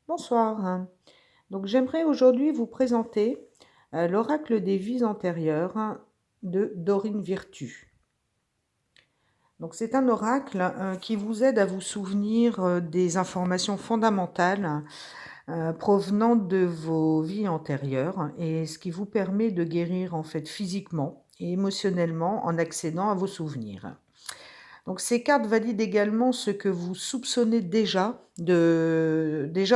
Bonsoir. Donc j'aimerais aujourd'hui vous présenter l'oracle des vies antérieures de Dorine Virtue. Donc c'est un oracle qui vous aide à vous souvenir des informations fondamentales provenant de vos vies antérieures et ce qui vous permet de guérir en fait physiquement et émotionnellement en accédant à vos souvenirs. Donc ces cartes valident également ce que vous soupçonnez déjà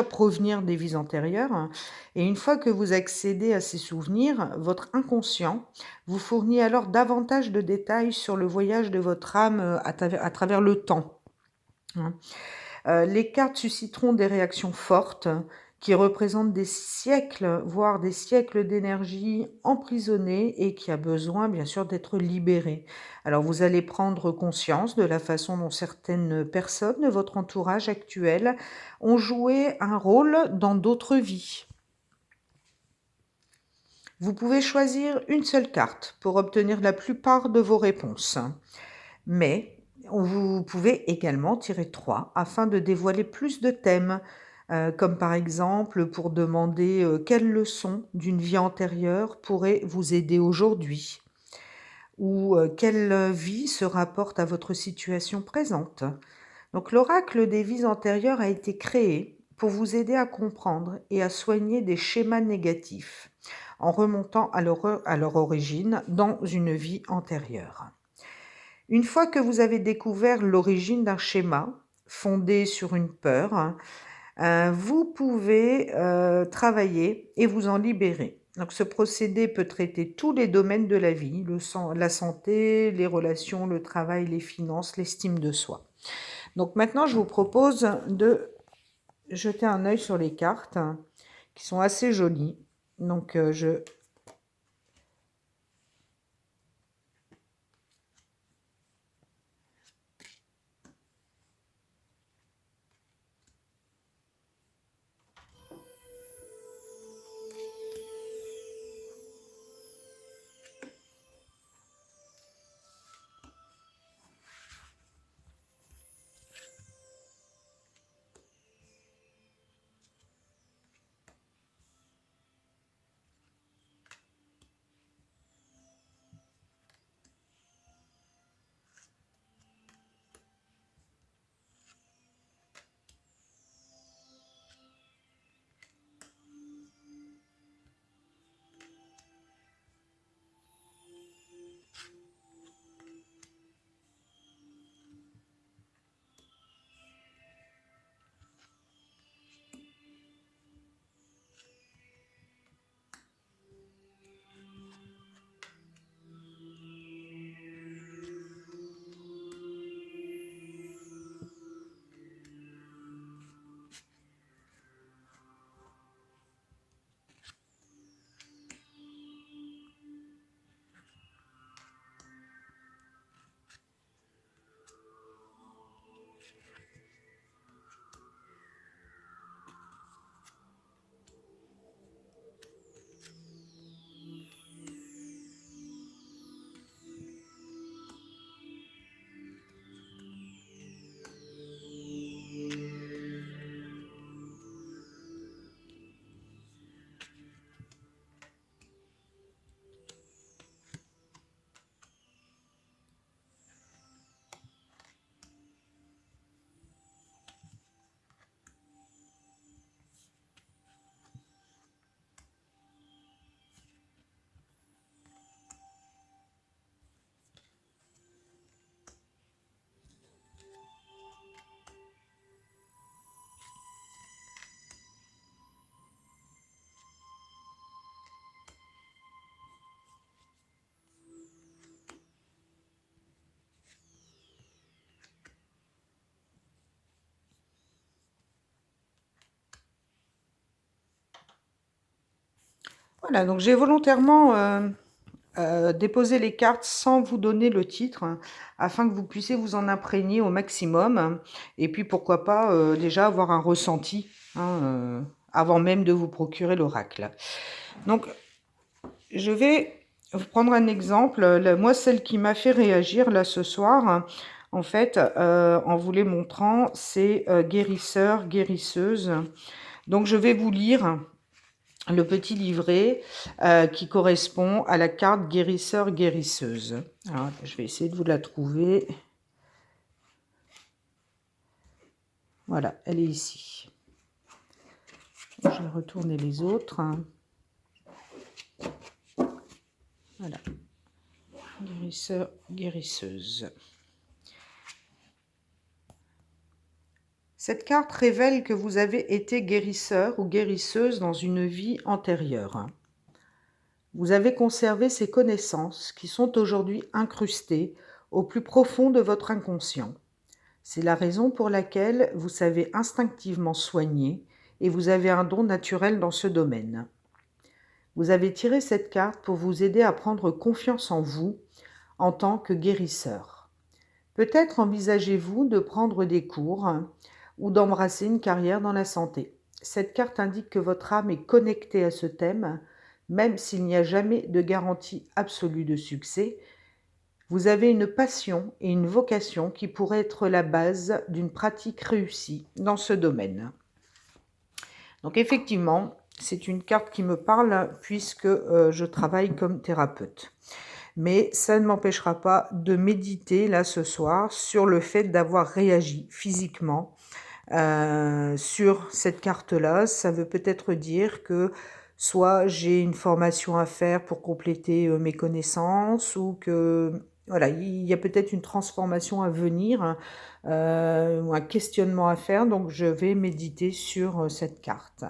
provenir des vies antérieures. Et une fois que vous accédez à ces souvenirs, votre inconscient vous fournit alors davantage de détails sur le voyage de votre âme à travers le temps, hein. Les cartes susciteront des réactions fortes qui représentent des siècles, voire des siècles d'énergie emprisonnée et qui a besoin, bien sûr, d'être libérée. Alors, vous allez prendre conscience de la façon dont certaines personnes de votre entourage actuel ont joué un rôle dans d'autres vies. Vous pouvez choisir une seule carte pour obtenir la plupart de vos réponses. Mais vous pouvez également tirer 3 afin de dévoiler plus de thèmes, comme par exemple pour demander quelle leçon d'une vie antérieure pourrait vous aider aujourd'hui ou quelle vie se rapporte à votre situation présente. Donc l'oracle des vies antérieures a été créé pour vous aider à comprendre et à soigner des schémas négatifs en remontant à leur origine dans une vie antérieure. Une fois que vous avez découvert l'origine d'un schéma fondé sur une peur, vous pouvez travailler et vous en libérer. Donc ce procédé peut traiter tous les domaines de la vie, la santé, les relations, le travail, les finances, l'estime de soi. Donc maintenant, je vous propose de jeter un œil sur les cartes qui sont assez jolies. Donc voilà, donc j'ai volontairement déposé les cartes sans vous donner le titre, afin que vous puissiez vous en imprégner au maximum, et puis pourquoi pas déjà avoir un ressenti, hein, avant même de vous procurer l'oracle. Donc je vais vous prendre un exemple. Moi, celle qui m'a fait réagir là ce soir, en fait, en vous les montrant, c'est guérisseur, guérisseuse. Donc je vais vous lire le petit livret qui correspond à la carte guérisseur-guérisseuse. Alors, je vais essayer de vous la trouver. Voilà, elle est ici. Je vais retourner les autres. Voilà. Guérisseur, guérisseuse. Cette carte révèle que vous avez été guérisseur ou guérisseuse dans une vie antérieure. Vous avez conservé ces connaissances qui sont aujourd'hui incrustées au plus profond de votre inconscient. C'est la raison pour laquelle vous savez instinctivement soigner et vous avez un don naturel dans ce domaine. Vous avez tiré cette carte pour vous aider à prendre confiance en vous en tant que guérisseur. Peut-être envisagez-vous de prendre des cours ou d'embrasser une carrière dans la santé. Cette carte indique que votre âme est connectée à ce thème, même s'il n'y a jamais de garantie absolue de succès. Vous avez une passion et une vocation qui pourraient être la base d'une pratique réussie dans ce domaine. Donc effectivement, c'est une carte qui me parle puisque je travaille comme thérapeute. Mais ça ne m'empêchera pas de méditer là ce soir sur le fait d'avoir réagi physiquement sur cette carte-là. Ça veut peut-être dire que soit j'ai une formation à faire pour compléter mes connaissances ou que voilà, il y a peut-être une transformation à venir ou un questionnement à faire. Donc je vais méditer sur cette carte.